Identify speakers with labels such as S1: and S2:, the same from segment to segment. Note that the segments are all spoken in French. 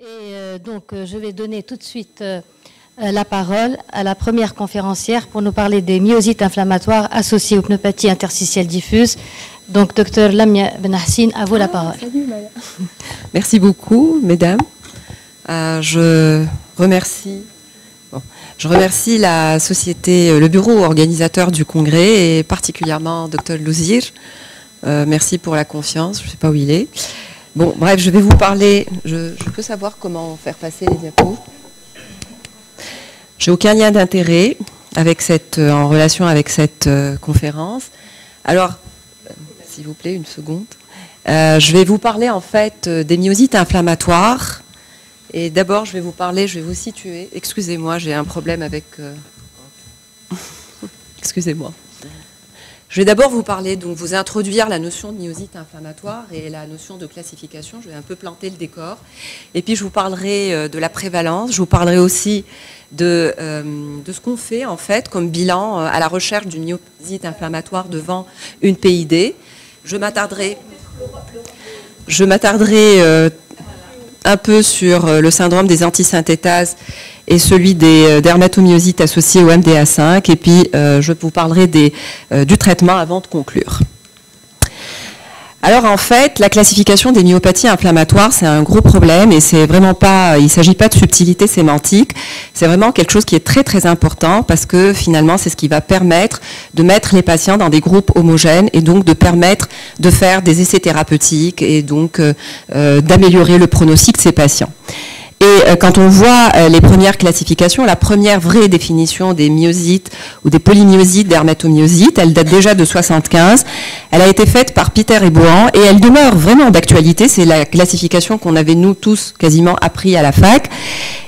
S1: Je vais donner tout de suite la parole à la première conférencière pour nous parler des myosites inflammatoires associés aux pneumopathies interstitielles diffuses. Donc, docteur Lamia Benhassine, à vous la parole.
S2: Salut, Maya. Merci beaucoup, mesdames. Je remercie la société, le bureau organisateur du congrès et particulièrement docteur Louzir. Merci pour la confiance, je ne sais pas où il est. Bon, bref, je vais vous parler. Je peux savoir comment faire passer les diapos. J'ai aucun lien d'intérêt en relation avec cette conférence. Alors, s'il vous plaît, une seconde. Je vais vous parler en fait des myosites inflammatoires. Et d'abord, je vais vous situer. Excusez-moi, j'ai un problème avec. Excusez-moi. Je vais d'abord vous parler, donc vous introduire la notion de myosite inflammatoire et la notion de classification. Je vais un peu planter le décor. Et puis je vous parlerai de la prévalence. Je vous parlerai aussi de ce qu'on fait en fait comme bilan à la recherche d'une myosite inflammatoire devant une PID. Je m'attarderai un peu sur le syndrome des antisynthétases et celui des dermatomyosites associés au MDA5, et puis je vous parlerai du traitement avant de conclure. Alors en fait, la classification des myopathies inflammatoires, c'est un gros problème et c'est vraiment pas, il ne s'agit pas de subtilité sémantique, c'est vraiment quelque chose qui est très très important parce que finalement c'est ce qui va permettre de mettre les patients dans des groupes homogènes et donc de permettre de faire des essais thérapeutiques et donc d'améliorer le pronostic de ces patients. Et quand on voit les premières classifications, la première vraie définition des myosites ou des polymyosites, dermatomyosites, elle date déjà de 1975. Elle a été faite par Peter et Bohan et elle demeure vraiment d'actualité. C'est la classification qu'on avait nous tous quasiment appris à la fac.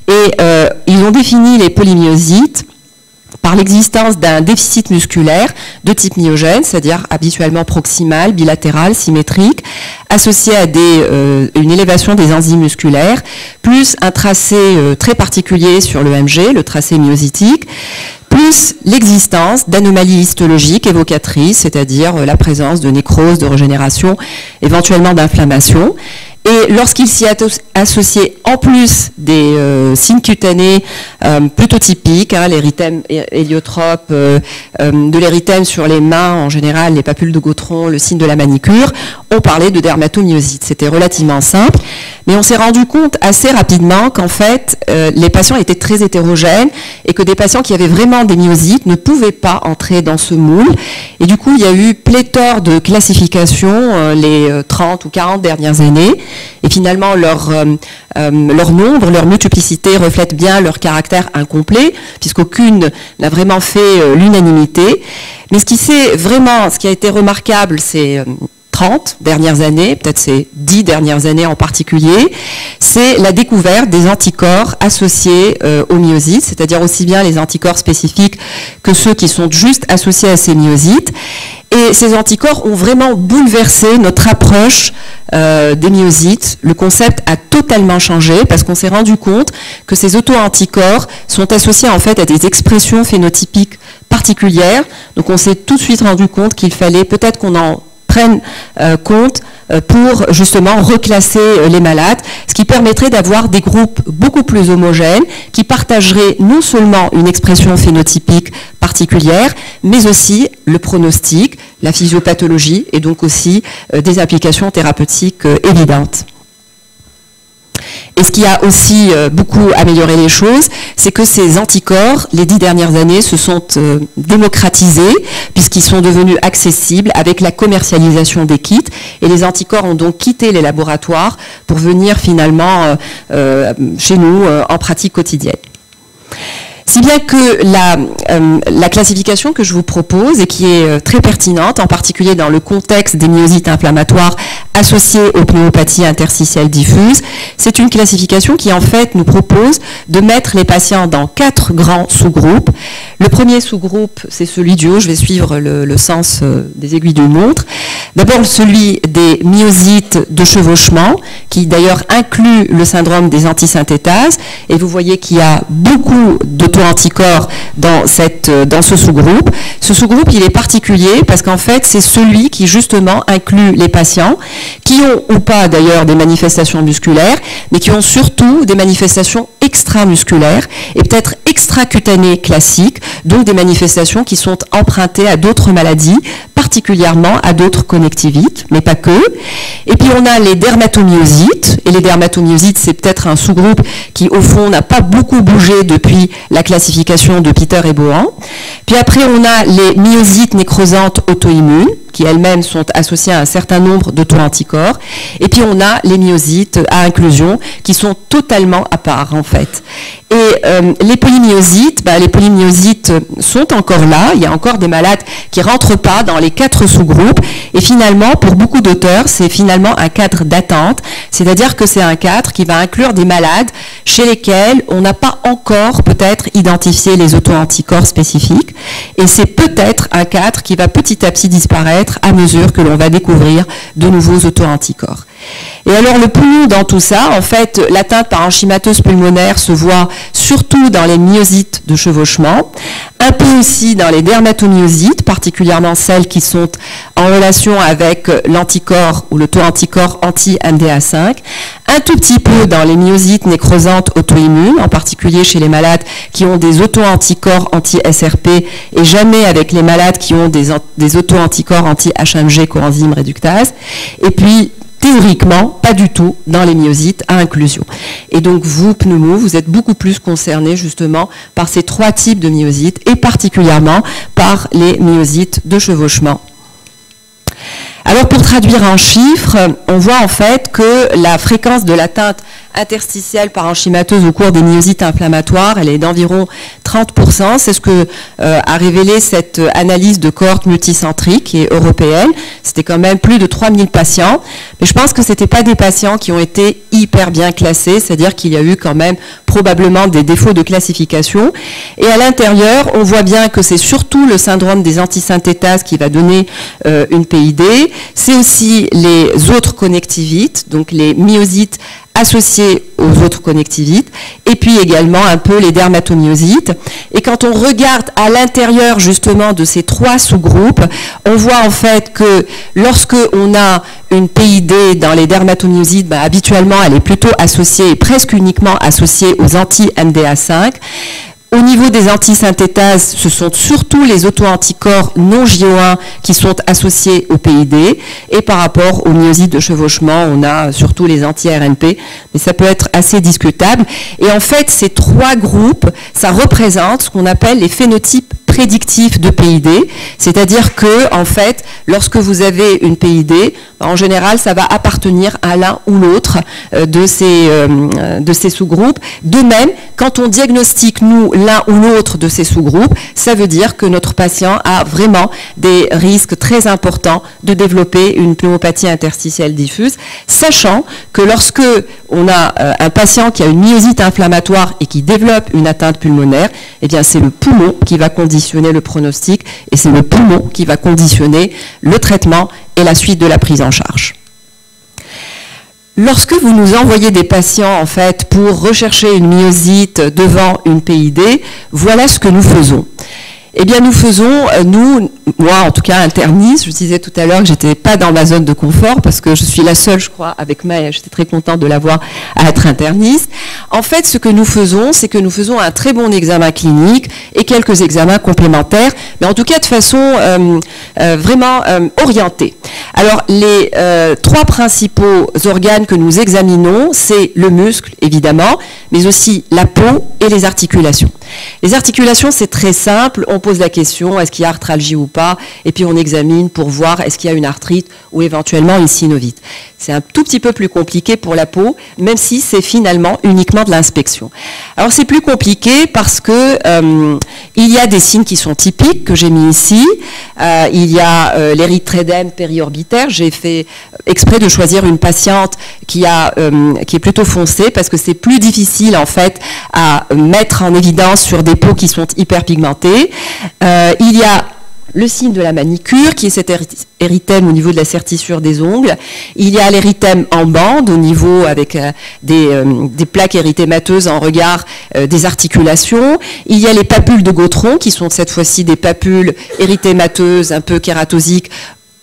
S2: Et ils ont défini les polymyosites par l'existence d'un déficit musculaire de type myogène, c'est-à-dire habituellement proximal, bilatéral, symétrique, associé à une élévation des enzymes musculaires, plus un tracé très particulier sur le MG, le tracé myositique, plus l'existence d'anomalies histologiques évocatrices, c'est-à-dire la présence de nécrose, de régénération, éventuellement d'inflammation. Et lorsqu'il s'y associait en plus des signes cutanés plutôt typiques, l'érythème héliotrope, de l'érythème sur les mains en général, les papules de Gautron, le signe de la manicure, on parlait de dermatomyosite. C'était relativement simple, mais on s'est rendu compte assez rapidement qu'en fait, les patients étaient très hétérogènes et que des patients qui avaient vraiment des myosites ne pouvaient pas entrer dans ce moule. Et du coup, il y a eu pléthore de classifications les 30 ou 40 dernières années. Et finalement, leur nombre, leur multiplicité reflète bien leur caractère incomplet, puisqu'aucune n'a vraiment fait l'unanimité. Mais ce qui a été remarquable, c'est 30 dernières années, peut-être ces 10 dernières années en particulier, c'est la découverte des anticorps associés aux myosites, c'est-à-dire aussi bien les anticorps spécifiques que ceux qui sont juste associés à ces myosites. Et ces anticorps ont vraiment bouleversé notre approche des myosites. Le concept a totalement changé parce qu'on s'est rendu compte que ces auto-anticorps sont associés en fait à des expressions phénotypiques particulières. Donc on s'est tout de suite rendu compte qu'il fallait peut-être qu'on en prenne compte pour justement reclasser les malades, ce qui permettrait d'avoir des groupes beaucoup plus homogènes qui partageraient non seulement une expression phénotypique particulière, mais aussi le pronostic, la physiopathologie et donc aussi des applications thérapeutiques évidentes. Et ce qui a aussi beaucoup amélioré les choses, c'est que ces anticorps, les 10 dernières années, se sont démocratisés puisqu'ils sont devenus accessibles avec la commercialisation des kits. Et les anticorps ont donc quitté les laboratoires pour venir finalement chez nous en pratique quotidienne. Si bien que la classification que je vous propose et qui est très pertinente, en particulier dans le contexte des myosites inflammatoires associés aux pneumopathies interstitielles diffuses, c'est une classification qui en fait nous propose de mettre les patients dans 4 grands sous-groupes. Le premier sous-groupe, c'est celui du haut, je vais suivre le sens des aiguilles d'une montre. D'abord celui des myosites de chevauchement, qui d'ailleurs inclut le syndrome des antisynthétases, et vous voyez qu'il y a beaucoup d'auto-anticorps dans ce sous-groupe. Ce sous-groupe, il est particulier parce qu'en fait, c'est celui qui justement inclut les patients qui ont ou pas d'ailleurs des manifestations musculaires, mais qui ont surtout des manifestations extramusculaires et peut-être extracutanées classiques, donc des manifestations qui sont empruntées à d'autres maladies, particulièrement à d'autres connectivites, mais pas que. Et puis on a les dermatomyosites, et les dermatomyosites c'est peut-être un sous-groupe qui au fond n'a pas beaucoup bougé depuis la classification de Peter et Bohan. Puis après on a les myosites nécrosantes auto-immunes, qui elles-mêmes sont associées à un certain nombre d'auto-anticorps. Et puis on a les myosites à inclusion, qui sont totalement à part en fait. Et les polymyosites, les polymyosites sont encore là, il y a encore des malades qui ne rentrent pas dans les 4 sous-groupes, et finalement, pour beaucoup d'auteurs, c'est finalement un cadre d'attente, c'est-à-dire que c'est un cadre qui va inclure des malades chez lesquels on n'a pas encore peut-être identifié les auto-anticorps spécifiques, et c'est peut-être un cadre qui va petit à petit disparaître à mesure que l'on va découvrir de nouveaux auto-anticorps. Et alors le poumon dans tout ça, en fait, l'atteinte par enchymatose pulmonaire se voit surtout dans les myosites de chevauchement, un peu aussi dans les dermatomyosites, particulièrement celles qui sont en relation avec l'anticorps ou le taux anticorps anti-MDA5, un tout petit peu dans les myosites nécrosantes auto-immunes, en particulier chez les malades qui ont des auto-anticorps anti-SRP et jamais avec les malades qui ont des auto-anticorps anti-HMG coenzyme réductase, et puis théoriquement, pas du tout dans les myosites à inclusion. Et donc vous, pneumo, vous êtes beaucoup plus concernés justement par ces 3 types de myosites et particulièrement par les myosites de chevauchement. Alors pour traduire en chiffres, on voit en fait que la fréquence de l'atteinte interstitielle par enchymatose au cours des myosites inflammatoires, elle est d'environ 30%. C'est ce que a révélé cette analyse de cohorte multicentrique et européenne. C'était quand même plus de 3000 patients. Mais je pense que ce n'étaient pas des patients qui ont été hyper bien classés, c'est-à-dire qu'il y a eu quand même probablement des défauts de classification. Et à l'intérieur, on voit bien que c'est surtout le syndrome des antisynthétases qui va donner une PID. C'est aussi les autres connectivites, donc les myosites associés aux autres connectivites, et puis également un peu les dermatomyosites. Et quand on regarde à l'intérieur justement de ces 3 sous-groupes, on voit en fait que lorsque on a une PID dans les dermatomyosites, habituellement elle est plutôt associée, presque uniquement associée aux anti-MDA5. Au niveau des antisynthétases, ce sont surtout les auto-anticorps non JO1 qui sont associés au PID. Et par rapport aux myosites de chevauchement, on a surtout les anti-RNP. Mais ça peut être assez discutable. Et en fait, ces 3 groupes, ça représente ce qu'on appelle les phénotypes prédictifs de PID. C'est-à-dire que, en fait, lorsque vous avez une PID, en général, ça va appartenir à l'un ou l'autre de ces sous-groupes. De même, quand on diagnostique, nous, l'un ou l'autre de ces sous-groupes, ça veut dire que notre patient a vraiment des risques très importants de développer une pneumopathie interstitielle diffuse, sachant que lorsque on a un patient qui a une myosite inflammatoire et qui développe une atteinte pulmonaire, eh bien c'est le poumon qui va conditionner le pronostic et c'est le poumon qui va conditionner le traitement et la suite de la prise en charge. Lorsque vous nous envoyez des patients en fait pour rechercher une myosite devant une PID, voilà ce que nous faisons. Eh bien, nous faisons, moi en tout cas interniste, je disais tout à l'heure que j'étais pas dans ma zone de confort parce que je suis la seule, je crois, avec Maya, j'étais très contente de l'avoir à être interniste. En fait, ce que nous faisons, c'est que nous faisons un très bon examen clinique et quelques examens complémentaires, mais en tout cas de façon vraiment orientée. Alors, les 3 principaux organes que nous examinons, c'est le muscle, évidemment, mais aussi la peau et les articulations. Les articulations, c'est très simple. On pose la question, est-ce qu'il y a arthralgie ou pas? Et puis on examine pour voir est-ce qu'il y a une arthrite ou éventuellement une synovite. C'est un tout petit peu plus compliqué pour la peau, même si c'est finalement uniquement de l'inspection. Alors c'est plus compliqué parce que il y a des signes qui sont typiques que j'ai mis ici. Il y a l'érythrédème périorbitaire. J'ai fait exprès de choisir une patiente qui est plutôt foncée parce que c'est plus difficile en fait à mettre en évidence sur des peaux qui sont hyperpigmentées. Il y a le signe de la manicure, qui est cet érythème au niveau de la sertissure des ongles. Il y a l'érythème en bande, au niveau avec des plaques érythémateuses en regard des articulations. Il y a les papules de Gautron, qui sont cette fois-ci des papules érythémateuses, un peu kératosiques,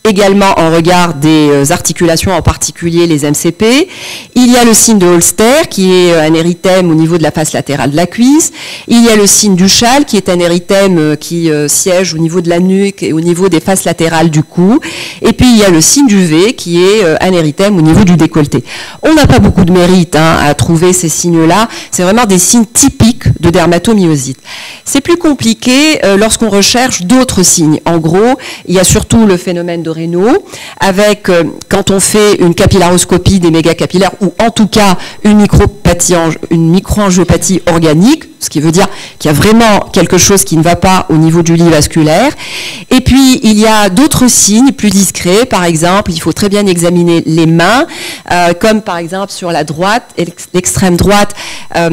S2: également en regard des articulations, en particulier les MCP. Il y a le signe de Holster, qui est un érythème au niveau de la face latérale de la cuisse. Il y a le signe du châle, qui est un érythème qui siège au niveau de la nuque et au niveau des faces latérales du cou. Et puis il y a le signe du V, qui est un érythème au niveau du décolleté. On n'a pas beaucoup de mérite à trouver ces signes-là. C'est vraiment des signes typiques de dermatomyosite. C'est plus compliqué lorsqu'on recherche d'autres signes. En gros, il y a surtout le phénomène de Raynaud, avec, quand on fait une capillaroscopie des mégacapillaires, ou en tout cas une microangiopathie organique, ce qui veut dire qu'il y a vraiment quelque chose qui ne va pas au niveau du lit vasculaire. Et puis, il y a d'autres signes plus discrets. Par exemple, il faut très bien examiner les mains, comme par exemple sur la droite, l'extrême droite,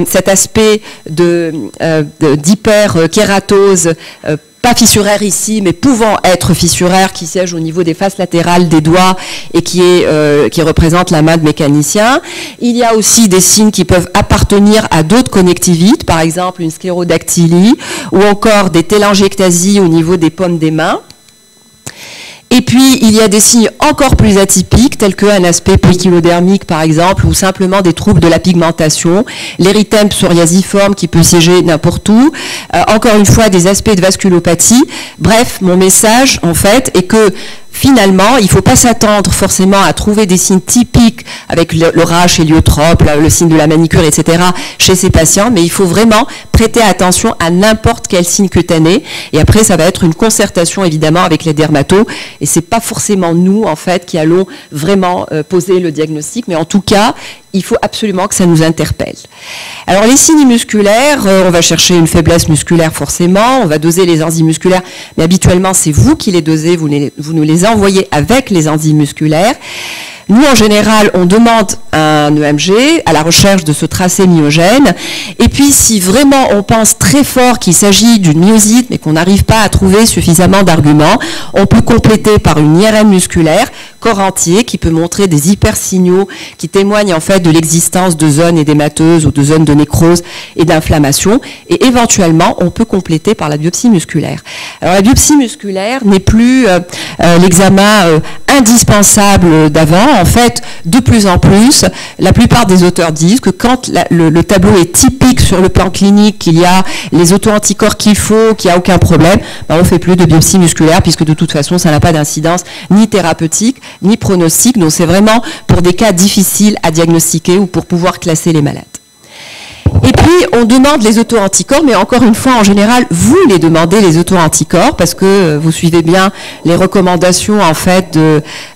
S2: cet aspect d'hyperkératose, pas fissuraire ici, mais pouvant être fissuraire, qui siège au niveau des faces latérales des doigts et qui représente la main de mécanicien. Il y a aussi des signes qui peuvent appartenir à d'autres connectivites, par exemple une sclérodactylie ou encore des télangiectasies au niveau des paumes des mains. Et puis, il y a des signes encore plus atypiques, tels qu'un aspect poikilodermique, par exemple, ou simplement des troubles de la pigmentation, l'érythème psoriasiforme qui peut siéger n'importe où, encore une fois, des aspects de vasculopathie. Bref, mon message, en fait, est que finalement, il ne faut pas s'attendre forcément à trouver des signes typiques avec le rash héliotrope, le signe de la manicure, etc. chez ces patients, mais il faut vraiment prêter attention à n'importe quel signe cutané. Et après, ça va être une concertation évidemment avec les dermatos. Et c'est pas forcément nous, en fait, qui allons vraiment poser le diagnostic, mais en tout cas, il faut absolument que ça nous interpelle. Alors les signes musculaires, on va chercher une faiblesse musculaire forcément, on va doser les enzymes musculaires, mais habituellement c'est vous qui les dosez, vous nous les envoyez avec les enzymes musculaires. Nous, en général, on demande un EMG à la recherche de ce tracé myogène. Et puis, si vraiment on pense très fort qu'il s'agit d'une myosite, mais qu'on n'arrive pas à trouver suffisamment d'arguments, on peut compléter par une IRM musculaire, corps entier, qui peut montrer des hypersignaux qui témoignent en fait de l'existence de zones édémateuses ou de zones de nécrose et d'inflammation. Et éventuellement, on peut compléter par la biopsie musculaire. Alors, la biopsie musculaire n'est plus l'examen indispensable d'avant. En fait, de plus en plus, la plupart des auteurs disent que quand le tableau est typique sur le plan clinique, qu'il y a les auto-anticorps qu'il faut, qu'il n'y a aucun problème, on ne fait plus de biopsie musculaire puisque de toute façon, ça n'a pas d'incidence ni thérapeutique, ni pronostic. Donc c'est vraiment pour des cas difficiles à diagnostiquer ou pour pouvoir classer les malades. Et puis, on demande les auto-anticorps, mais encore une fois, en général, vous les demandez, les auto-anticorps, parce que vous suivez bien les recommandations, en fait,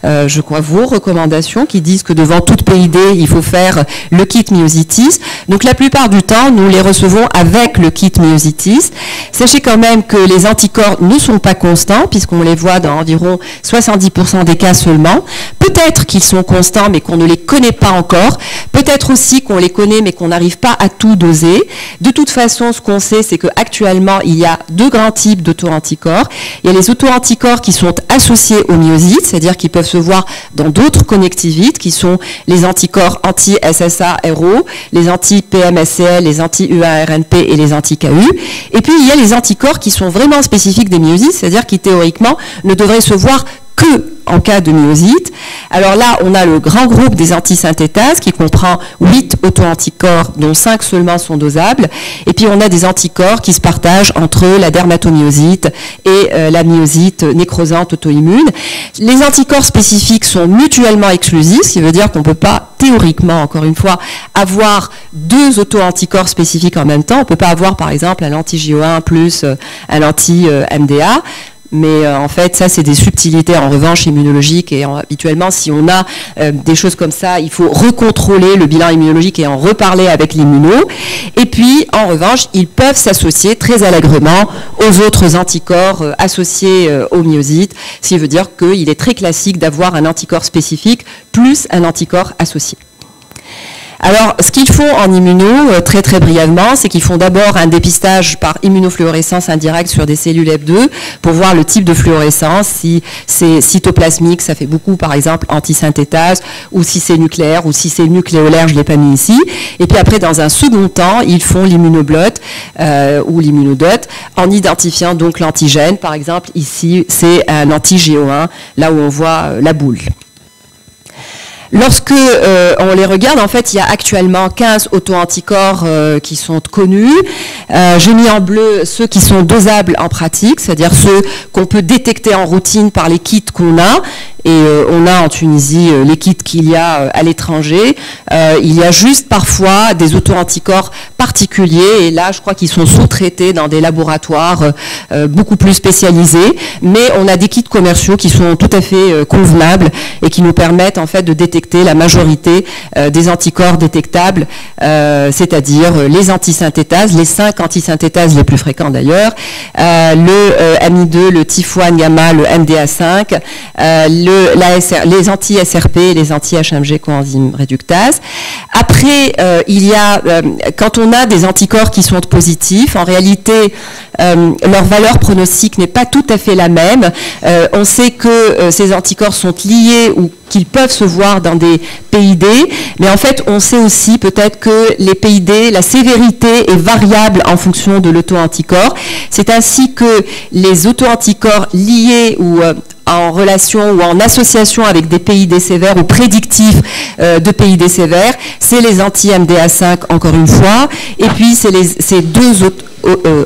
S2: je crois, vos recommandations, qui disent que devant toute PID, il faut faire le kit myositis. Donc, la plupart du temps, nous les recevons avec le kit myositis. Sachez quand même que les anticorps ne sont pas constants, puisqu'on les voit dans environ 70% des cas seulement. Peut-être qu'ils sont constants, mais qu'on ne les connaît pas encore. Peut-être aussi qu'on les connaît, mais qu'on n'arrive pas à tout doser. De toute façon, ce qu'on sait, c'est qu'actuellement, il y a deux grands types d'auto-anticorps. Il y a les auto-anticorps qui sont associés aux myosites, c'est-à-dire qui peuvent se voir dans d'autres connectivites, qui sont les anticorps anti-SSA-RO, les anti-PMSCL, les anti-UARNP et les anti-KU. Et puis, il y a les anticorps qui sont vraiment spécifiques des myosites, c'est-à-dire qui, théoriquement, ne devraient se voir que en cas de myosite. Alors là, on a le grand groupe des antisynthétases qui comprend 8 auto-anticorps, dont 5 seulement sont dosables. Et puis on a des anticorps qui se partagent entre la dermatomyosite et la myosite nécrosante auto-immune. Les anticorps spécifiques sont mutuellement exclusifs, ce qui veut dire qu'on ne peut pas, théoriquement, encore une fois, avoir deux auto-anticorps spécifiques en même temps. On ne peut pas avoir, par exemple, un anti-JO1 plus un anti-MDA. Mais en fait, ça, c'est des subtilités en revanche immunologiques. Et habituellement, si on a des choses comme ça, il faut recontrôler le bilan immunologique et en reparler avec l'immuno. Et puis, en revanche, ils peuvent s'associer très allègrement aux autres anticorps associés aux myosites, ce qui veut dire qu'il est très classique d'avoir un anticorps spécifique plus un anticorps associé. Alors, ce qu'ils font en immuno, très très brièvement, c'est qu'ils font d'abord un dépistage par immunofluorescence indirecte sur des cellules F2 pour voir le type de fluorescence, si c'est cytoplasmique, ça fait beaucoup par exemple antisynthétase, ou si c'est nucléaire, ou si c'est nucléolaire, je ne l'ai pas mis ici. Et puis après, dans un second temps, ils font l'immunoblot ou l'immunodot en identifiant donc l'antigène. Par exemple, ici, c'est un anti-GO1, là où on voit la boule. Lorsque on les regarde, en fait, il y a actuellement 15 auto-anticorps qui sont connus. J'ai mis en bleu ceux qui sont dosables en pratique, c'est-à-dire ceux qu'on peut détecter en routine par les kits qu'on a. Et on a en Tunisie les kits qu'il y a à l'étranger. Il y a juste parfois des auto-anticorps particuliers, et là, je crois qu'ils sont sous-traités dans des laboratoires beaucoup plus spécialisés. Mais on a des kits commerciaux qui sont tout à fait convenables et qui nous permettent en fait de détecter la majorité des anticorps détectables, c'est-à-dire les antisynthétases, les 5 antisynthétases les plus fréquents d'ailleurs, le AMI2, le TIF1 gamma, le MDA5, les anti-SRP et les anti-HMG coenzyme réductase. Après, il y a, quand on a des anticorps qui sont positifs, en réalité, leur valeur pronostique n'est pas tout à fait la même. On sait que ces anticorps sont liés ou qu'ils peuvent se voir dans des PID, mais en fait, on sait aussi peut-être que les PID, la sévérité est variable en fonction de l'auto-anticorps. C'est ainsi que les auto-anticorps liés ou en relation ou en association avec des PID sévères ou prédictifs de PID sévères, c'est les anti-MDA5 encore une fois, et puis c'est ces deux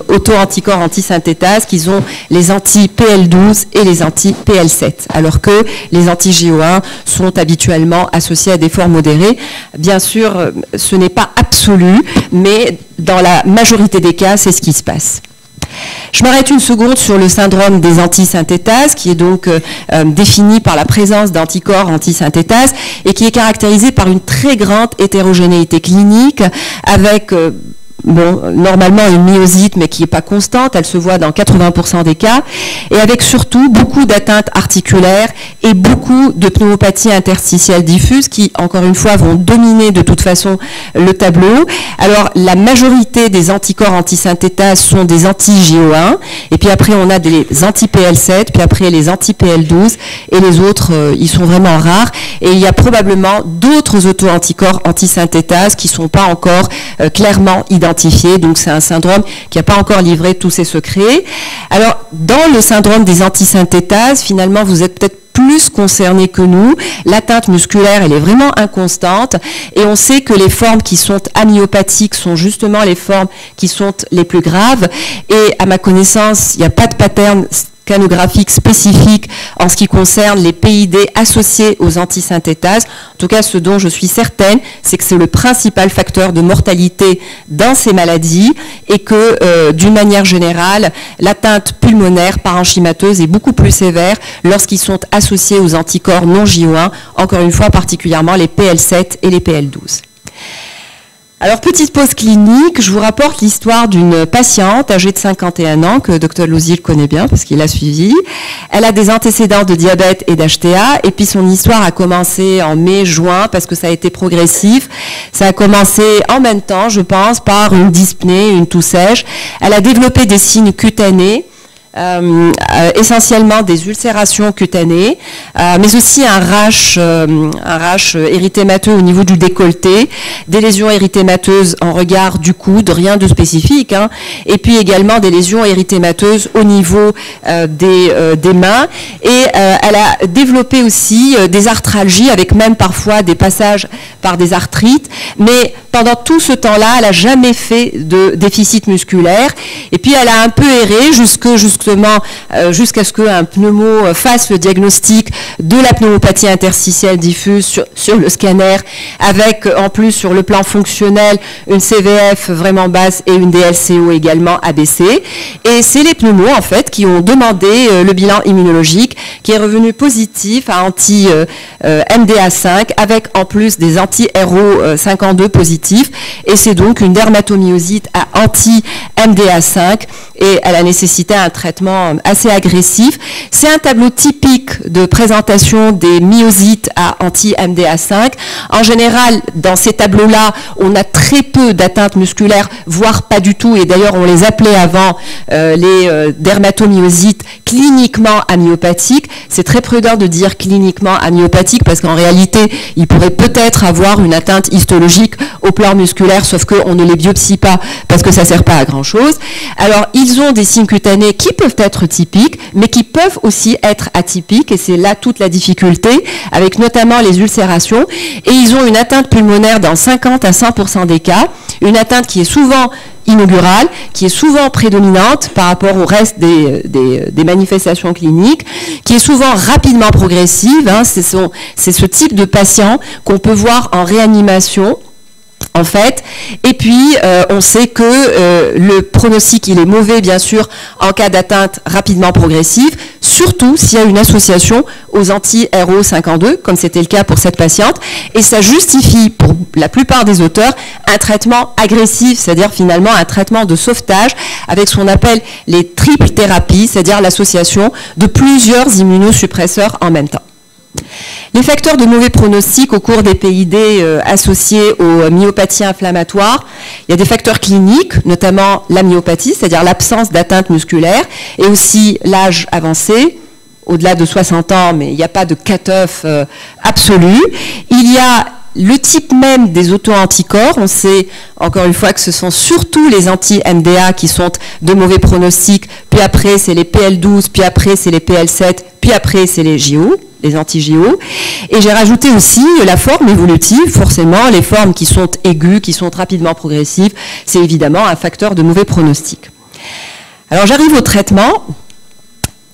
S2: auto-anticorps antisynthétase qui ont les anti-PL12 et les anti-PL7, alors que les anti-GO1 sont habituellement associés à des formes modérées. Bien sûr, ce n'est pas absolu, mais dans la majorité des cas, c'est ce qui se passe. Je m'arrête une seconde sur le syndrome des antisynthétases, qui est donc défini par la présence d'anticorps antisynthétases et qui est caractérisé par une très grande hétérogénéité clinique avec normalement une myosite, mais qui n'est pas constante, elle se voit dans 80% des cas, et avec surtout beaucoup d'atteintes articulaires et beaucoup de pneumopathies interstitielles diffuses qui, encore une fois, vont dominer de toute façon le tableau. Alors, la majorité des anticorps antisynthétases sont des anti-GO1, et puis après, on a des anti-PL7, puis après les anti-PL12, et les autres, ils sont vraiment rares, et il y a probablement d'autres auto-anticorps antisynthétases qui ne sont pas encore clairement identifiés. Donc c'est un syndrome qui n'a pas encore livré tous ses secrets. Alors, dans le syndrome des antisynthétases, finalement, vous êtes peut-être plus concernés que nous. L'atteinte musculaire, elle est vraiment inconstante, et on sait que les formes qui sont amyopathiques sont justement les formes qui sont les plus graves, et à ma connaissance, il n'y a pas de pattern scanographique spécifique en ce qui concerne les PID associés aux antisynthétases. En tout cas, ce dont je suis certaine, c'est que c'est le principal facteur de mortalité dans ces maladies, et que, d'une manière générale, l'atteinte pulmonaire parenchymateuse est beaucoup plus sévère lorsqu'ils sont associés aux anticorps non JO1, encore une fois particulièrement les PL7 et les PL12. Alors, petite pause clinique, je vous rapporte l'histoire d'une patiente âgée de 51 ans, que Dr Louzy connaît bien parce qu'il l'a suivie. Elle a des antécédents de diabète et d'HTA, et puis son histoire a commencé en mai-juin parce que ça a été progressif. Ça a commencé en même temps, je pense, par une dyspnée, une toux sèche. Elle a développé des signes cutanés, essentiellement des ulcérations cutanées, mais aussi un rash érythémateux au niveau du décolleté, des lésions érythémateuses en regard du coude, rien de spécifique, hein, et puis également des lésions érythémateuses au niveau des mains, et elle a développé aussi des arthralgies avec même parfois des passages par des arthrites, mais pendant tout ce temps-là, elle n'a jamais fait de déficit musculaire, et puis elle a un peu erré jusqu'à ce qu'un pneumo fasse le diagnostic de la pneumopathie interstitielle diffuse sur le scanner, avec en plus sur le plan fonctionnel une CVF vraiment basse et une DLCO également abaissée. Et c'est les pneumos en fait qui ont demandé le bilan immunologique qui est revenu positif à anti-MDA5 avec en plus des anti-RO52 positifs, et c'est donc une dermatomyosite à anti-MDA5 et elle a nécessité un traitement assez agressif. C'est un tableau typique de présentation des myosites à anti-MDA5. En général, dans ces tableaux-là, on a très peu d'atteintes musculaires, voire pas du tout, et d'ailleurs on les appelait avant les dermatomyosites cliniquement amyopathiques. C'est très prudent de dire cliniquement amyopathique parce qu'en réalité, il pourrait peut-être avoir une atteinte histologique au plan musculaire, sauf qu'on ne les biopsie pas parce que ça ne sert pas à grand-chose. Alors, ils ont des signes cutanés qui peuvent être typiques, mais qui peuvent aussi être atypiques, et c'est là toute la difficulté, avec notamment les ulcérations. Et ils ont une atteinte pulmonaire dans 50 à 100% des cas, une atteinte qui est souvent inaugurale, qui est souvent prédominante par rapport au reste des manifestations cliniques, qui est souvent rapidement progressive. Hein, c'est ce type de patient qu'on peut voir en réanimation, en fait. Et puis, on sait que le pronostic, il est mauvais, bien sûr, en cas d'atteinte rapidement progressive, surtout s'il y a une association aux anti-RO52, comme c'était le cas pour cette patiente. Et ça justifie, pour la plupart des auteurs, un traitement agressif, c'est-à-dire finalement un traitement de sauvetage avec ce qu'on appelle les triples thérapies, c'est-à-dire l'association de plusieurs immunosuppresseurs en même temps. Les facteurs de mauvais pronostic au cours des PID associés aux myopathies inflammatoires, il y a des facteurs cliniques, notamment la myopathie, c'est-à-dire l'absence d'atteinte musculaire, et aussi l'âge avancé, au-delà de 60 ans, mais il n'y a pas de cut-off absolu. Il y a le type même des auto-anticorps. On sait encore une fois que ce sont surtout les anti-MDA qui sont de mauvais pronostic, puis après c'est les PL12, puis après c'est les PL7, puis après c'est les JO, les anti-JO. Et j'ai rajouté aussi la forme évolutive. Forcément, les formes qui sont aiguës, qui sont rapidement progressives, c'est évidemment un facteur de mauvais pronostic. Alors j'arrive au traitement.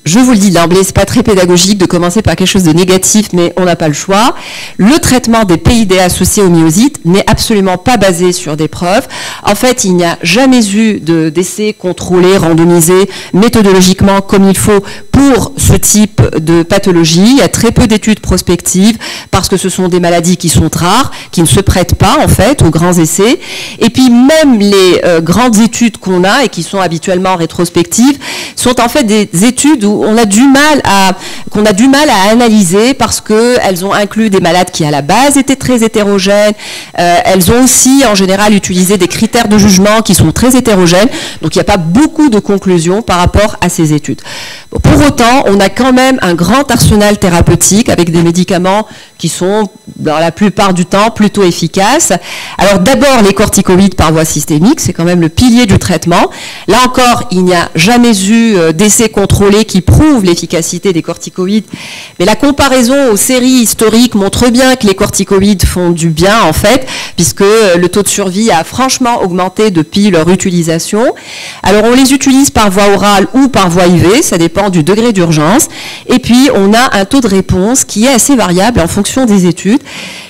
S2: Je vous le dis d'emblée, c'est pas très pédagogique de commencer par quelque chose de négatif, mais on n'a pas le choix. Le traitement des PID associés aux myosites n'est absolument pas basé sur des preuves. En fait, il n'y a jamais eu d'essais contrôlés, randomisés, méthodologiquement comme il faut pour ce type de pathologie. Il y a très peu d'études prospectives parce que ce sont des maladies qui sont rares, qui ne se prêtent pas en fait aux grands essais. Et puis même les grandes études qu'on a et qui sont habituellement rétrospectives sont en fait des études où qu'on a du mal à analyser parce qu'elles ont inclus des malades qui à la base étaient très hétérogènes. Elles ont aussi en général utilisé des critères de jugement qui sont très hétérogènes. Donc il n'y a pas beaucoup de conclusions par rapport à ces études. Bon, pour autant, on a quand même un grand arsenal thérapeutique avec des médicaments qui sont dans la plupart du temps plutôt efficaces. Alors d'abord les corticoïdes par voie systémique, c'est quand même le pilier du traitement. Là encore, il n'y a jamais eu d'essais contrôlés qui prouvent l'efficacité des corticoïdes, mais la comparaison aux séries historiques montre bien que les corticoïdes font du bien en fait, puisque le taux de survie a franchement augmenté depuis leur utilisation. Alors on les utilise par voie orale ou par voie IV, ça dépend du degré d'urgence, et puis on a un taux de réponse qui est assez variable en fonction des études.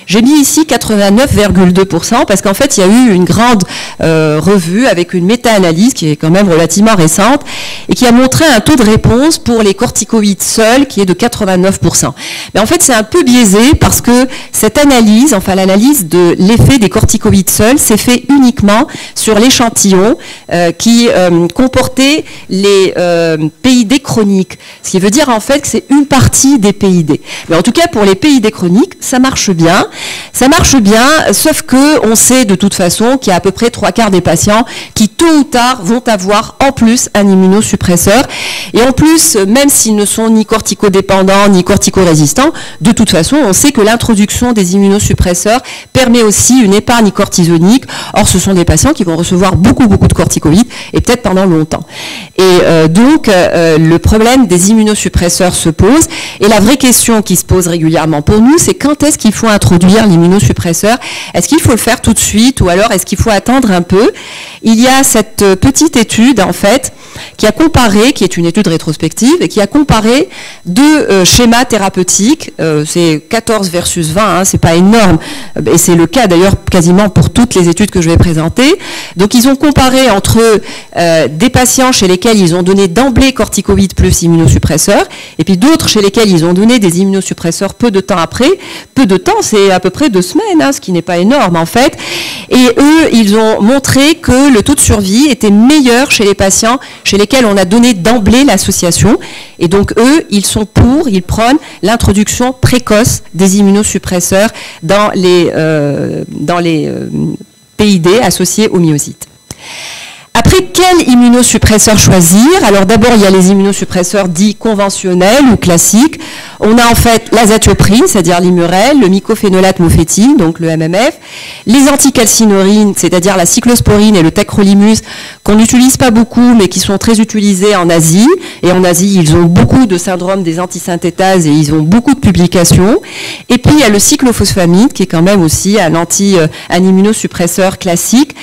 S2: J'ai mis ici 89,2% parce qu'en fait il y a eu une grande revue avec une méta-analyse qui est quand même relativement récente et qui a montré un taux de réponse pour les corticoïdes seuls qui est de 89%. Mais en fait c'est un peu biaisé parce que cette analyse, enfin l'analyse de l'effet des corticoïdes seuls s'est fait uniquement sur l'échantillon qui comportait les PID chroniques. Ce qui veut dire en fait que c'est une partie des PID. Mais en tout cas pour les PID chroniques, ça marche bien. Ça marche bien, sauf que on sait de toute façon qu'il y a à peu près 3/4 des patients qui tôt ou tard vont avoir en plus un immunosuppresseur. Et en plus, même s'ils ne sont ni corticodépendants ni corticorésistants, de toute façon, on sait que l'introduction des immunosuppresseurs permet aussi une épargne cortisonique. Or, ce sont des patients qui vont recevoir beaucoup de corticoïdes et peut-être pendant longtemps. Et donc, le problème des immunosuppresseurs se pose. Et la vraie question qui se pose régulièrement pour nous, c'est quand est-ce qu'il faut introduire l'immunosuppresseur? Est-ce qu'il faut le faire tout de suite ou alors est-ce qu'il faut attendre un peu? Il y a cette petite étude, en fait, qui a comparé, qui est une étude rétrospective, et qui a comparé deux schémas thérapeutiques. C'est 14 versus 20, hein, c'est pas énorme. Et c'est le cas d'ailleurs quasiment pour toutes les études que je vais présenter. Donc ils ont comparé entre des patients chez lesquels ils ont donné d'emblée corticoïdes plus immunosuppresseurs, et puis d'autres chez lesquels ils ont donné des immunosuppresseurs peu de temps après. Peu de temps, c'est à peu près 2 semaines, hein, ce qui n'est pas énorme en fait. Et eux, ils ont montré que le taux de survie était meilleur chez les patients chez lesquels on a donné d'emblée l'association. Et donc eux, ils prônent l'introduction précoce des immunosuppresseurs dans les PID associés au myosite. Après, quel immunosuppresseur choisir? Alors d'abord, il y a les immunosuppresseurs dits conventionnels ou classiques. On a en fait l'azatioprine, c'est-à-dire l'Immurel, le mycophénolate mofétine, donc le MMF, les anticalcinorines, c'est-à-dire la cyclosporine et le tacrolimus, qu'on n'utilise pas beaucoup, mais qui sont très utilisés en Asie. Et en Asie, ils ont beaucoup de syndrome des antisynthétases et ils ont beaucoup de publications. Et puis, il y a le cyclophosphamide, qui est quand même aussi un immunosuppresseur classique.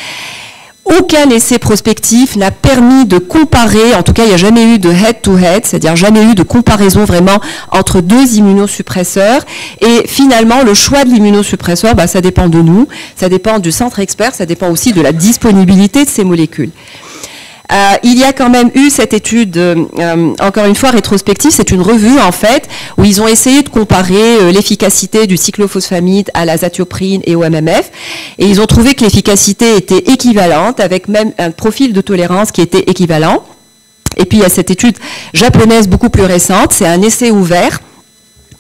S2: Aucun essai prospectif n'a permis de comparer, en tout cas il n'y a jamais eu de head-to-head, c'est-à-dire jamais eu de comparaison vraiment entre 2 immunosuppresseurs. Et finalement, le choix de l'immunosuppresseur, ça dépend de nous, ça dépend du centre expert, ça dépend aussi de la disponibilité de ces molécules. Il y a quand même eu cette étude, encore une fois rétrospective, c'est une revue en fait, où ils ont essayé de comparer l'efficacité du cyclophosphamide à l'azatioprine et au MMF, et ils ont trouvé que l'efficacité était équivalente, avec même un profil de tolérance qui était équivalent. Et puis il y a cette étude japonaise beaucoup plus récente, c'est un essai ouvert,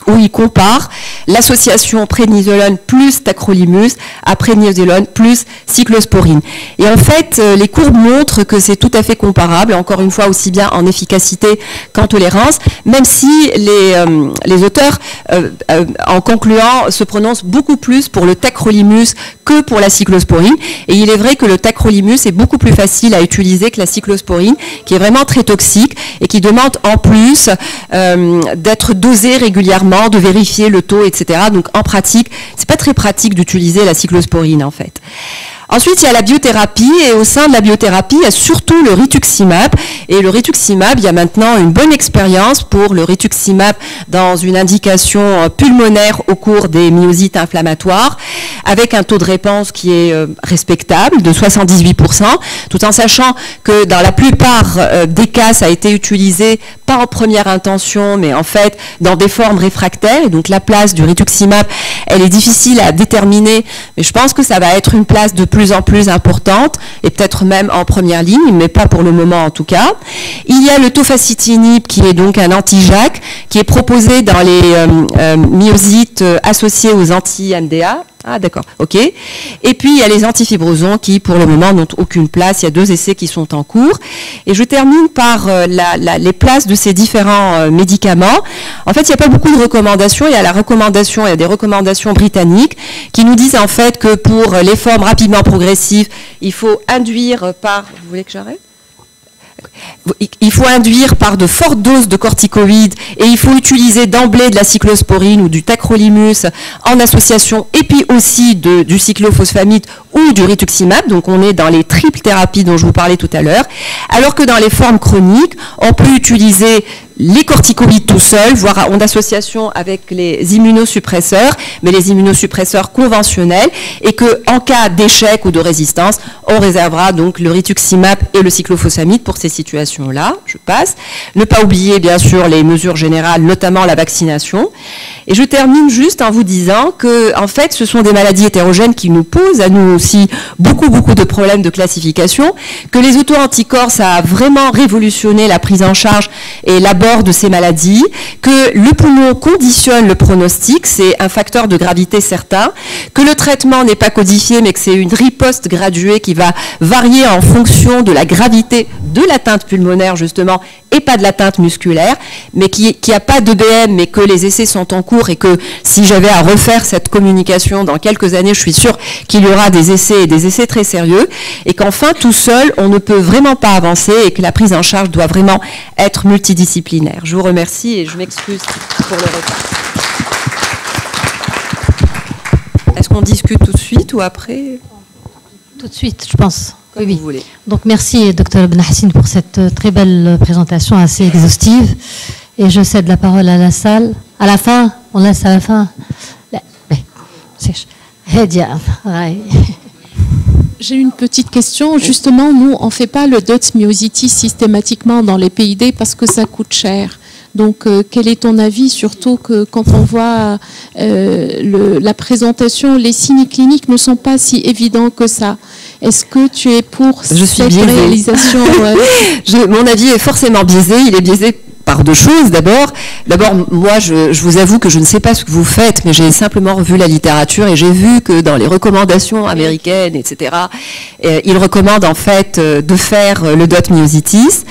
S2: où il compare l'association prénisolone plus tacrolimus à prénisolone plus cyclosporine. Et en fait, les courbes montrent que c'est tout à fait comparable, encore une fois aussi bien en efficacité qu'en tolérance, même si les auteurs, en concluant, se prononcent beaucoup plus pour le tacrolimus que pour la cyclosporine. Et il est vrai que le tacrolimus est beaucoup plus facile à utiliser que la cyclosporine, qui est vraiment très toxique et qui demande en plus d'être dosé régulièrement, de vérifier le taux, etc. Donc en pratique, c'est pas très pratique d'utiliser la cyclosporine en fait. Ensuite, il y a la biothérapie, et au sein de la biothérapie, il y a surtout le rituximab. Et le rituximab, il y a maintenant une bonne expérience pour le rituximab dans une indication pulmonaire au cours des myosites inflammatoires, avec un taux de réponse qui est respectable, de 78%, tout en sachant que dans la plupart des cas, ça a été utilisé pas en première intention, mais en fait dans des formes réfractaires. Et donc la place du rituximab, elle est difficile à déterminer, mais je pense que ça va être une place de plus en plus importante, et peut-être même en première ligne, mais pas pour le moment en tout cas. Il y a le tofacitinib, qui est donc un anti-JAK, qui est proposé dans les myosites associés aux anti-MDA. Ah d'accord, ok. Et puis il y a les antifibrosons qui pour le moment n'ont aucune place, il y a 2 essais qui sont en cours. Et je termine par les places de ces différents médicaments. En fait, il n'y a pas beaucoup de recommandations, il y a des recommandations britanniques qui nous disent en fait que pour les formes rapidement progressives, il faut induire par... Vous voulez que j'arrête ? Il faut induire par de fortes doses de corticoïdes et il faut utiliser d'emblée de la cyclosporine ou du tacrolimus en association, et puis aussi du cyclophosphamide ou du rituximab. Donc on est dans les triples thérapies dont je vous parlais tout à l'heure. Alors que dans les formes chroniques, on peut utiliser les corticoïdes tout seuls, voire en association avec les immunosuppresseurs, mais les immunosuppresseurs conventionnels, et qu'en cas d'échec ou de résistance, on réservera donc le rituximab et le cyclophosphamide pour ces situations-là. Je passe. Ne pas oublier, bien sûr, les mesures générales, notamment la vaccination. Et je termine juste en vous disant que, en fait, ce sont des maladies hétérogènes qui nous posent à nous aussi beaucoup de problèmes de classification, que les auto-anticorps, ça a vraiment révolutionné la prise en charge et l'abord de ces maladies, que le poumon conditionne le pronostic, c'est un facteur de gravité certain, que le traitement n'est pas codifié, mais que c'est une riposte graduée qui va varier en fonction de la gravité de l'atteinte pulmonaire, justement, et pas de l'atteinte musculaire, mais qui a pas d'EBM, mais que les essais sont en cours, et que si j'avais à refaire cette communication dans quelques années, je suis sûre qu'il y aura des essais, et des essais très sérieux, et qu'enfin, tout seul, on ne peut vraiment pas avancer, et que la prise en charge doit vraiment être multidisciplinaire. Je vous remercie et je m'excuse pour le retard. Est-ce qu'on discute tout de suite ou après?
S1: Tout de suite, je pense.
S2: Comme oui. Vous voulez.
S1: Donc merci, Dr Benahassine, pour cette très belle présentation assez exhaustive. Et je cède la parole à la salle. À la fin, on laisse à la fin.
S3: J'ai une petite question. Justement, nous, on ne fait pas le DOTS myositis systématiquement dans les PID parce que ça coûte cher. Donc, quel est ton avis, surtout que quand on voit la présentation, les signes cliniques ne sont pas si évidents que ça. Est-ce que tu es pour cette réalisation?
S2: Mon avis est forcément biaisé. Il est biaisé par deux choses. D'abord, moi, je vous avoue que je ne sais pas ce que vous faites, mais j'ai simplement revu la littérature et j'ai vu que dans les recommandations américaines, etc., ils recommandent en fait de faire le dot myositis.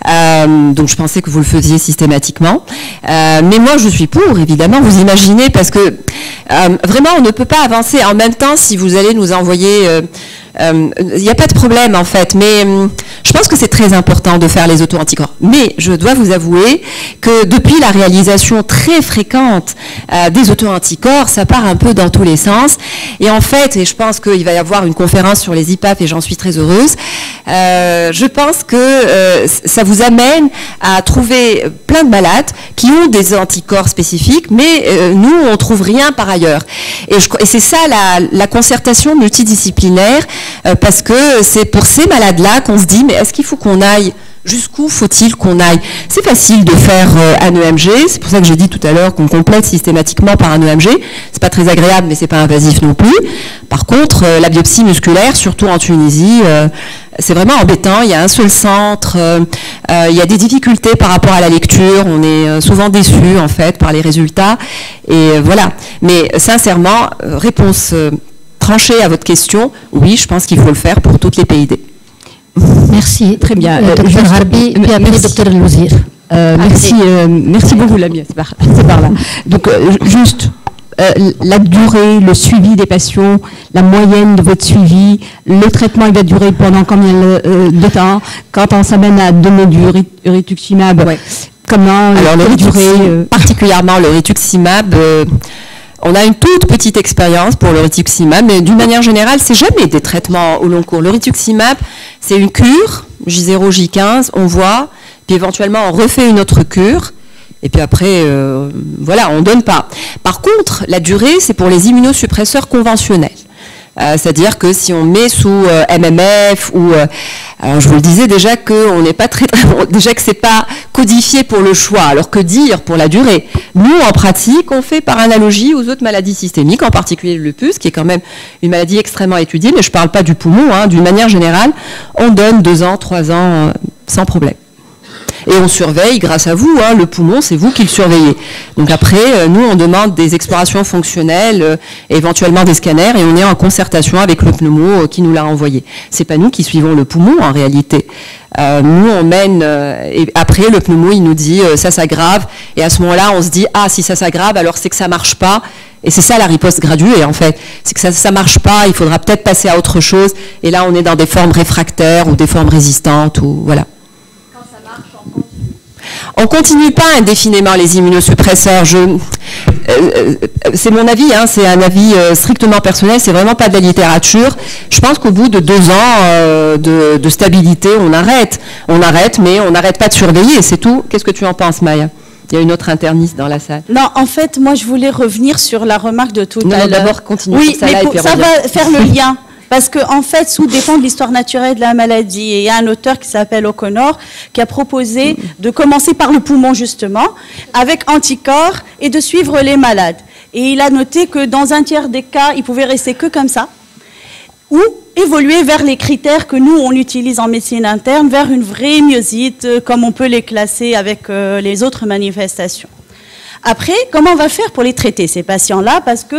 S2: Donc je pensais que vous le faisiez systématiquement. Mais moi, je suis pour, évidemment, vous imaginez, parce que vraiment, on ne peut pas avancer. En même temps, si vous allez nous envoyer... il n'y a pas de problème en fait, mais je pense que c'est très important de faire les auto-anticorps. Mais je dois vous avouer que depuis la réalisation très fréquente des auto-anticorps, ça part un peu dans tous les sens. Et en fait, et je pense qu'il va y avoir une conférence sur les IPAP et j'en suis très heureuse, je pense que ça vous amène à trouver plein de malades qui ont des anticorps spécifiques, mais nous, on ne trouve rien par ailleurs. Et c'est ça la concertation multidisciplinaire, parce que c'est pour ces malades-là qu'on se dit, mais est-ce qu'il faut qu'on aille, jusqu'où faut-il qu'on aille? C'est facile de faire un EMG, c'est pour ça que j'ai dit tout à l'heure qu'on complète systématiquement par un EMG, c'est pas très agréable, mais c'est pas invasif non plus. Par contre, la biopsie musculaire, surtout en Tunisie, c'est vraiment embêtant, il y a un seul centre, il y a des difficultés par rapport à la lecture, on est souvent déçus en fait par les résultats, et voilà. Mais sincèrement, réponse tranchée à votre question, oui, je pense qu'il faut le faire pour toutes les PID.
S1: Merci.
S4: Très bien.
S1: Docteur Harbi, puis après Docteur Louzir.
S4: Merci beaucoup, Lamia. C'est par là. Donc, juste la durée, le suivi des patients, la moyenne de votre suivi, le traitement, il va durer pendant combien de temps? Quand on s'amène à donner du rituximab, ouais. Comment
S2: alors, particulièrement le rituximab, on a une toute petite expérience pour le rituximab, mais d'une manière générale, c'est jamais des traitements au long cours. Le rituximab, c'est une cure, J0, J15, on voit, puis éventuellement on refait une autre cure, et puis après, voilà, on ne donne pas. Par contre, la durée, c'est pour les immunosuppresseurs conventionnels. C'est-à-dire que si on met sous MMF ou alors je vous le disais déjà qu'on n'est pas déjà que c'est pas codifié pour le choix, alors que dire pour la durée? Nous en pratique on fait par analogie aux autres maladies systémiques, en particulier le lupus qui est quand même une maladie extrêmement étudiée, mais je parle pas du poumon, hein, d'une manière générale, on donne 2 ans, 3 ans sans problème. Et on surveille, grâce à vous, hein, le poumon, c'est vous qui le surveillez. Donc après, nous, on demande des explorations fonctionnelles, éventuellement des scanners, et on est en concertation avec le pneumo qui nous l'a envoyé. C'est pas nous qui suivons le poumon, en réalité. Nous, on mène, et après, le pneumo, il nous dit, ça s'aggrave, et à ce moment-là, on se dit, ah, si ça s'aggrave, alors c'est que ça marche pas. Et c'est ça la riposte graduée, en fait. C'est que ça marche pas, il faudra peut-être passer à autre chose, et là, on est dans des formes réfractaires ou des formes résistantes, ou voilà. On ne continue pas indéfiniment les immunosuppresseurs. C'est mon avis, hein, c'est un avis strictement personnel, c'est vraiment pas de la littérature. Je pense qu'au bout de 2 ans de stabilité, on arrête. On arrête, mais on n'arrête pas de surveiller, c'est tout. Qu'est-ce que tu en penses, Maya? Il y a une autre interniste dans la salle.
S5: Non, en fait, moi, je voulais revenir sur la remarque de tout à l'heure.
S2: D'abord, continue.
S5: Oui, mais ça va faire le lien. Parce qu'en fait, sous dépend de l'histoire naturelle de la maladie. Et il y a un auteur qui s'appelle O'Connor qui a proposé de commencer par le poumon, justement, avec anticorps et de suivre les malades. Et il a noté que dans un tiers des cas, il pouvait rester que comme ça, ou évoluer vers les critères que nous, on utilise en médecine interne, vers une vraie myosite, comme on peut les classer avec les autres manifestations. Après, comment on va faire pour les traiter, ces patients-là? Parce que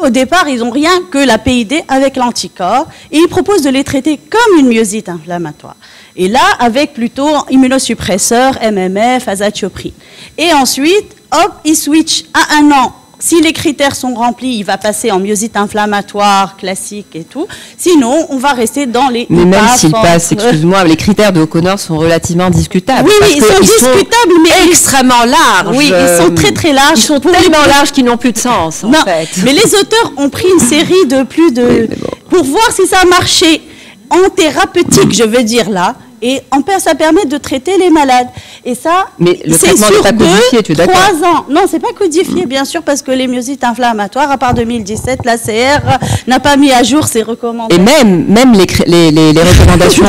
S5: au départ, ils n'ont rien que la PID avec l'anticorps et ils proposent de les traiter comme une myosite inflammatoire. Et là, avec plutôt immunosuppresseurs, MMF, azathioprine. Et ensuite, hop, ils switchent à 1 an. Si les critères sont remplis, il va passer en myosite inflammatoire classique et tout. Sinon, on va rester dans les...
S2: Mais même s'il passe, excuse-moi, les critères de O'Connor sont relativement discutables.
S5: Oui, oui, ils sont discutables, mais
S2: extrêmement larges.
S5: Oui, ils sont très très larges.
S2: Ils sont tellement larges qu'ils n'ont plus de sens, en fait.
S5: Mais les auteurs ont pris une série de plus de... pour voir si ça marchait en thérapeutique, je veux dire là. Et ça permet de traiter les malades. Et ça,
S2: c'est sur
S5: 2-3 ans. Non, c'est pas codifié, bien sûr, parce que les myosites inflammatoires, à part 2017, l'ACR n'a pas mis à jour ses recommandations.
S2: Et même les recommandations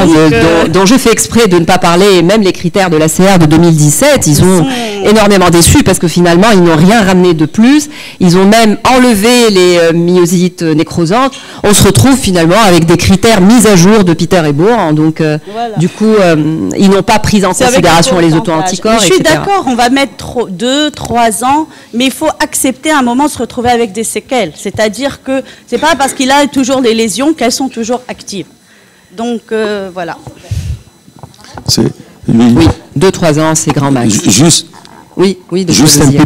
S2: dont je fais exprès de ne pas parler, et même les critères de l'ACR de 2017, ils ont énormément déçus parce que finalement, ils n'ont rien ramené de plus. Ils ont même enlevé les myosites nécrosantes. On se retrouve finalement avec des critères mis à jour de Peter et Bourg. Donc, du coup, ils n'ont pas pris en considération les auto-anticorps, etc.
S5: Je suis d'accord, on va mettre 2, 3 ans, mais il faut accepter à un moment de se retrouver avec des séquelles. C'est-à-dire que c'est pas parce qu'il a toujours des lésions qu'elles sont toujours actives. Donc, voilà.
S2: Oui, 2-3 ans, c'est grand max.
S6: Juste un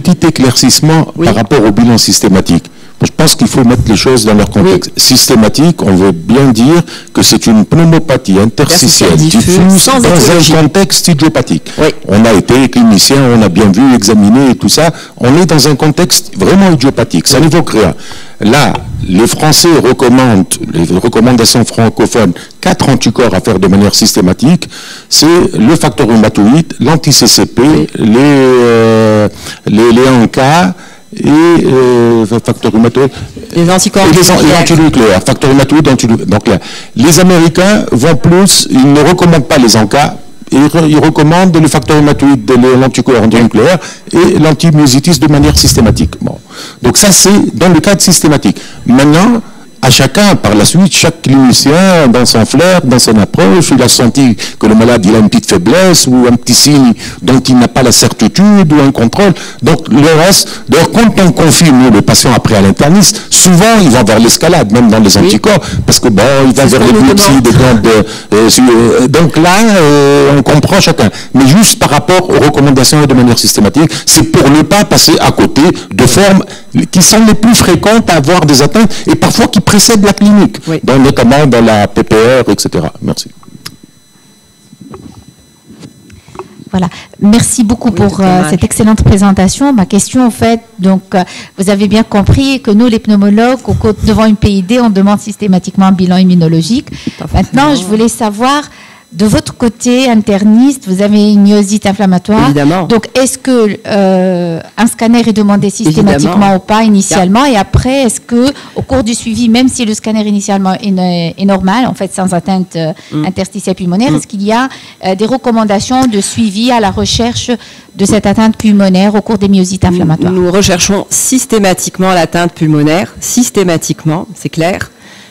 S6: petit éclaircissement par rapport au bilan systématique. Je pense qu'il faut mettre les choses dans leur contexte. Systématique, on veut bien dire que c'est une pneumopathie interstitielle diffuse dans un contexte idiopathique. On a été clinicien, on a bien vu, examiné et tout ça. On est dans un contexte vraiment idiopathique. Ça n'évoque rien. Là, les Français recommandent, les recommandations francophones, 4 anticorps à faire de manière systématique. C'est le facteur rhumatoïde, l'anti-CCP, les ANK, et facteur rhumatoïde,
S2: les anticorps
S6: et l'antinucléaire, facteur rhumatoïde, antinucléaire. Donc là, les Américains vont plus, ils ne recommandent pas les ANCA, ils recommandent le facteur rhumatoïde, l'anticorps antinucléaire et l'antimyositis de manière systématique. Bon. Donc ça, c'est dans le cadre systématique. Maintenant, à chacun, par la suite, chaque clinicien, dans son flair, dans son approche, il a senti que le malade il a une petite faiblesse ou un petit signe dont il n'a pas la certitude ou un contrôle. Donc le reste, d'ailleurs, quand on confie le patient après à l'interniste, souvent il va vers l'escalade, même dans les anticorps, parce que bon, il va vers les biopsies, des grandes... donc là, on comprend chacun. Mais juste par rapport aux recommandations de manière systématique, c'est pour ne pas passer à côté de formes qui sont les plus fréquentes à avoir des atteintes et parfois qui précèdent la clinique, notamment dans la PPR, etc. Merci.
S7: Voilà. Merci beaucoup pour cette excellente présentation. Ma question, en fait, donc, vous avez bien compris que nous, les pneumologues, devant une PID, on demande systématiquement un bilan immunologique. Maintenant, je voulais savoir, de votre côté, interniste, vous avez une myosite inflammatoire. Évidemment. Donc, est-ce que un scanner est demandé systématiquement ou pas initialement? Et après, est-ce que, au cours du suivi, même si le scanner initialement est normal, en fait, sans atteinte interstitielle pulmonaire, est-ce qu'il y a des recommandations de suivi à la recherche de cette atteinte pulmonaire au cours des myosites inflammatoires?
S2: Nous recherchons systématiquement l'atteinte pulmonaire, systématiquement, c'est clair.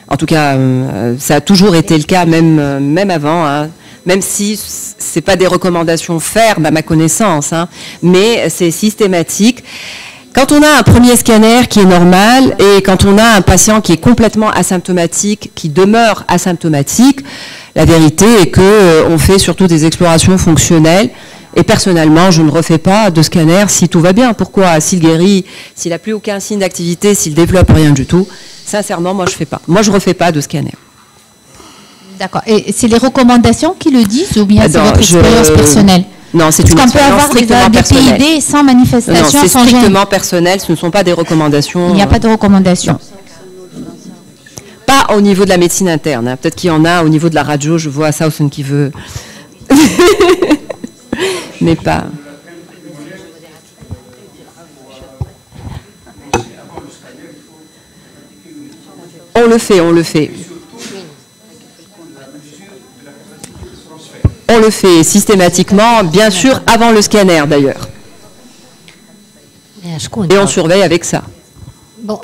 S2: En tout cas, ça a toujours été le cas, même avant, hein. Même si ce n'est pas des recommandations fermes à ma connaissance, hein, mais c'est systématique. Quand on a un premier scanner qui est normal et quand on a un patient qui est complètement asymptomatique, qui demeure asymptomatique, la vérité est qu'on fait surtout des explorations fonctionnelles. Et personnellement, je ne refais pas de scanner si tout va bien. Pourquoi? S'il guérit, s'il n'a plus aucun signe d'activité, s'il développe rien du tout, sincèrement, moi je fais pas. Moi je refais pas de scanner.
S7: D'accord. Et c'est les recommandations qui le disent ou bien c'est votre expérience personnelle?
S2: Non, c'est une expérience strictement personnelle.
S7: Des PID sans manifestation,
S2: c'est strictement personnel. Ce ne sont pas des recommandations.
S7: Il n'y a pas de recommandations.
S2: Pas au niveau de la médecine interne. Hein. Peut-être qu'il y en a au niveau de la radio. Je vois Sausen qui veut. Mais pas. On le fait. On le fait systématiquement, bien sûr, avant le scanner d'ailleurs. Et on surveille avec ça.
S1: Bon,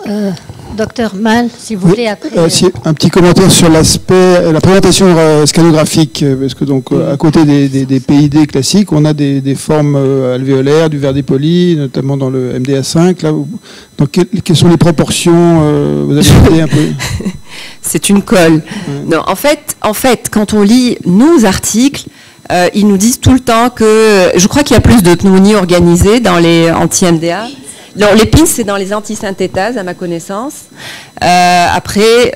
S1: docteur Mal, si vous voulez après.
S8: Un petit commentaire sur l'aspect, la présentation scannographique, parce que donc à côté des PID classiques, on a des formes alvéolaires, du verre dépoli, notamment dans le MDA5. Là, donc quelles sont les proportions? Vous avez regardé un peu?
S2: C'est une colle. Ouais. Non, en fait, quand on lit nos articles, ils nous disent tout le temps que, je crois qu'il y a plus de pneumonie organisée dans les anti-MDA. Non, les PINS, c'est dans les antisynthétases, à ma connaissance. Après,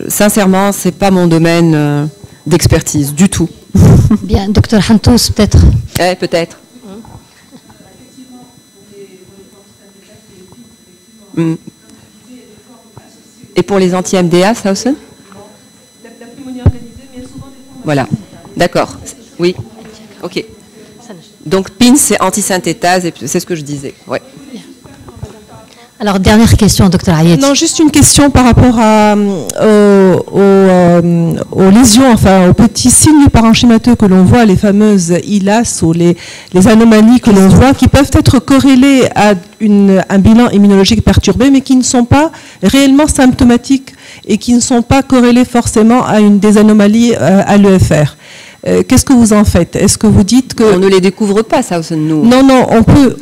S2: sincèrement, c'est pas mon domaine d'expertise du tout.
S1: Bien, docteur Hantous, peut-être.
S2: Peut-être. Et pour les anti-MDA, ça aussi? La pneumonie organisée, mais souvent des formes. Voilà, d'accord. Oui, ok. Donc PIN, c'est antisynthétase, et c'est ce que je disais. Ouais.
S1: Alors, dernière question, docteur Ayet.
S9: Non, juste une question par rapport aux lésions, enfin aux petits signes parenchymateux que l'on voit, les fameuses ILAS ou les anomalies que l'on voit, qui peuvent être corrélées à un bilan immunologique perturbé, mais qui ne sont pas réellement symptomatiques et qui ne sont pas corrélées forcément à des anomalies à l'EFR. Qu'est-ce que vous en faites? Est-ce que vous dites que...
S2: On ne les découvre pas, ça, nous.
S9: Non, non, on peut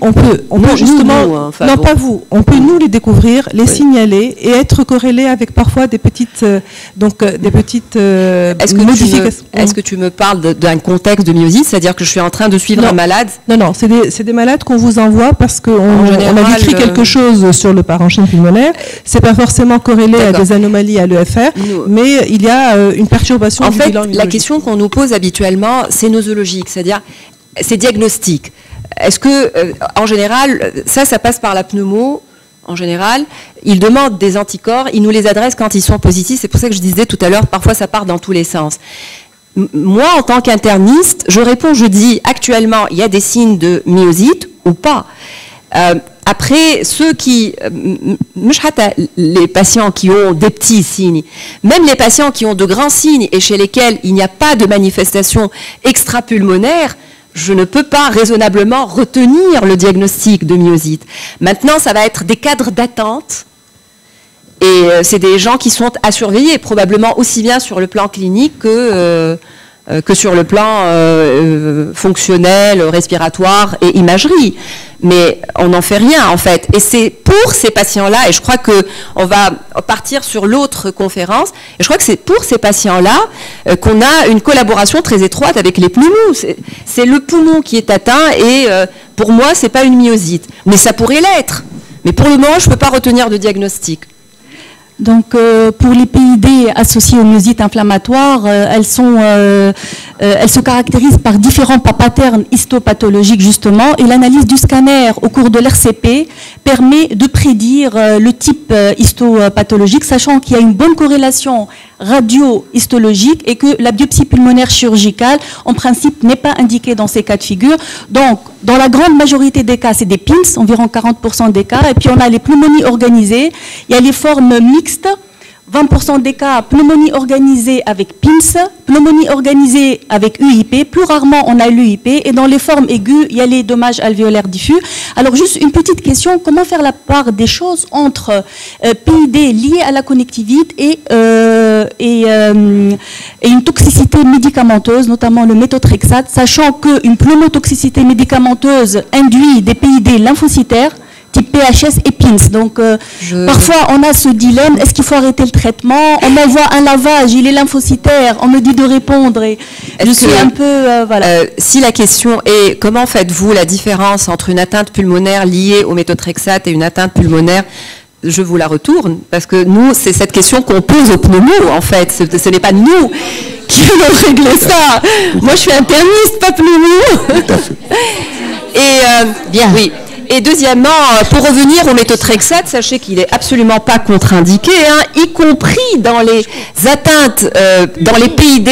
S9: justement... Nous, enfin, non, bon. Pas vous. On peut nous les découvrir, les signaler et être corrélés avec parfois des petites modifications.
S2: Est-ce que tu me parles d'un contexte de myosite, c'est-à-dire que je suis en train de suivre un malade?
S9: Non, non, c'est des malades qu'on vous envoie parce qu'on a décrit quelque chose sur le parenchyme pulmonaire. C'est pas forcément corrélé à des anomalies à l'EFR, mais il y a une perturbation du bilan immunologique.
S2: La question qu'on nous pose habituellement, c'est nosologique, c'est-à-dire c'est diagnostic. Est-ce que, en général, ça passe par la pneumo, en général, ils demandent des anticorps, ils nous les adressent quand ils sont positifs, c'est pour ça que je disais tout à l'heure, parfois ça part dans tous les sens. Moi, en tant qu'interniste, je réponds, je dis, actuellement, il y a des signes de myosite ou pas. Après, les patients qui ont des petits signes, même les patients qui ont de grands signes et chez lesquels il n'y a pas de manifestation extrapulmonaire, je ne peux pas raisonnablement retenir le diagnostic de myosite. Maintenant, ça va être des cadres d'attente et c'est des gens qui sont à surveiller, probablement aussi bien sur le plan clinique que sur le plan fonctionnel, respiratoire et imagerie. Mais on n'en fait rien, en fait. Et c'est pour ces patients-là, et je crois qu'on va partir sur l'autre conférence, et je crois que c'est pour ces patients-là qu'on a une collaboration très étroite avec les poumons. C'est le poumon qui est atteint, et pour moi, c'est pas une myosite. Mais ça pourrait l'être. Mais pour le moment, je ne peux pas retenir de diagnostic.
S5: Donc, pour les PID associés aux myosites inflammatoires, elles se caractérisent par différents patterns histopathologiques, justement, et l'analyse du scanner au cours de l'RCP permet de prédire le type histopathologique, sachant qu'il y a une bonne corrélation radio-histologique et que la biopsie pulmonaire chirurgicale, en principe, n'est pas indiquée dans ces cas de figure. Donc, dans la grande majorité des cas, c'est des PINS, environ 40% des cas, et puis on a les pneumonies organisées, il y a les formes mixtes, 20% des cas, pneumonie organisée avec PINS, pneumonie organisée avec UIP, plus rarement on a l'UIP, et dans les formes aiguës, il y a les dommages alvéolaires diffus. Alors juste une petite question, comment faire la part des choses entre PID lié à la connectivite et une toxicité médicamenteuse, notamment le méthotrexate, sachant qu'une pneumotoxicité médicamenteuse induit des PID lymphocytaires, type PHS et PINS. Donc, parfois, on a ce dilemme, est-ce qu'il faut arrêter le traitement? On m'envoie un lavage, il est lymphocytaire, on me dit de répondre. Et je suis un peu... voilà.
S2: Si la question est, comment faites-vous la différence entre une atteinte pulmonaire liée au méthotrexate et une atteinte pulmonaire, je vous la retourne, parce que nous, c'est cette question qu'on pose aux pneumos, en fait. Ce n'est pas nous qui allons régler ça. Moi, je suis interniste, pas pneumo. Et, bien, oui. Et deuxièmement, pour revenir au méthotrexate, sachez qu'il n'est absolument pas contre-indiqué, y compris dans les atteintes, dans les PID,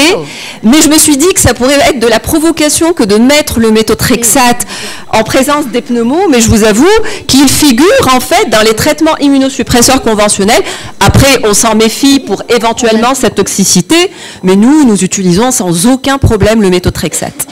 S2: mais je me suis dit que ça pourrait être de la provocation que de mettre le méthotrexate en présence des pneumos, mais je vous avoue qu'il figure en fait dans les traitements immunosuppresseurs conventionnels. Après, on s'en méfie pour éventuellement cette toxicité, mais nous utilisons sans aucun problème le méthotrexate.